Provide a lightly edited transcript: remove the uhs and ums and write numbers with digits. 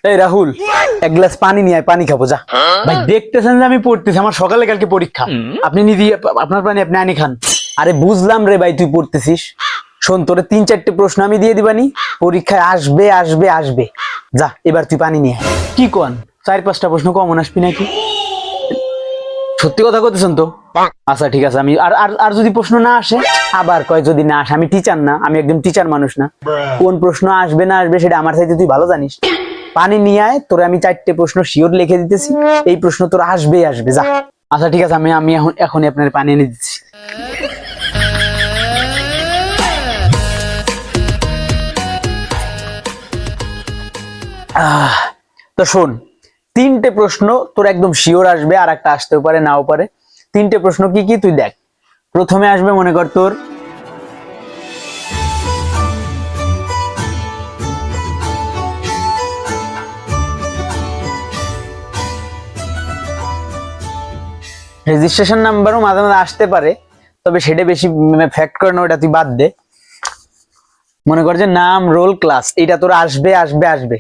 এই রাহুল, এক গ্লাস পানি নিয়ে আয়, পানি খাবো যা। ভাই দেখতেছেন যে আমি পড়তেছি, আমার সকালে কালকে পরীক্ষা, আপনি নিজে আপনার পানি আপনি আনি খান। আরে বুঝলাম রে ভাই, তুই পড়তেছিস, শোন তোরে 3-4টে প্রশ্ন আমি দিয়ে দিবানি, পরীক্ষায় আসবে আসবে আসবে। যা এবার তুই পানি নিয়ে আয়। কি কোন 4-5টা প্রশ্ন কমন আসবি নাকি? সত্যি কথা বলতেছেন তো? আচ্ছা ঠিক আছে, আমি আর আর আর যদি প্রশ্ন না আসে, আবার কয় যদি না আসে, আমি টিচার না, আমি একদম টিচার মানুষ না, কোন প্রশ্ন আসবে না আসবে সেটা আমার চাইতে তুই ভালো জানিস। পানি নিয়ে আয়, তোরে আমি 4টে প্রশ্ন শিওর লিখে দিতেছি, এই প্রশ্ন তোর আসবেই আসবে, যা। আচ্ছা ঠিক আছে, আমি আমি এখনই আপনার পানি এনে দিচ্ছি। তো শোন, 3টে প্রশ্ন তোর একদম শিওর আসবে, আর একটা আসতেও পারে নাও পারে। 3টে প্রশ্ন কি কি তুই দেখ। প্রথমে আসবে মনে কর তোর রেজিস্ট্রেশন নাম্বারও মাঝে মাঝে আসতে পারে, তবে সেটা বেশি ফ্যাক্ট করে না, ওটা তুই বাদ দে। মনে কর যে নাম, রোল, ক্লাস, এটা তোর আসবে আসবে আসবে।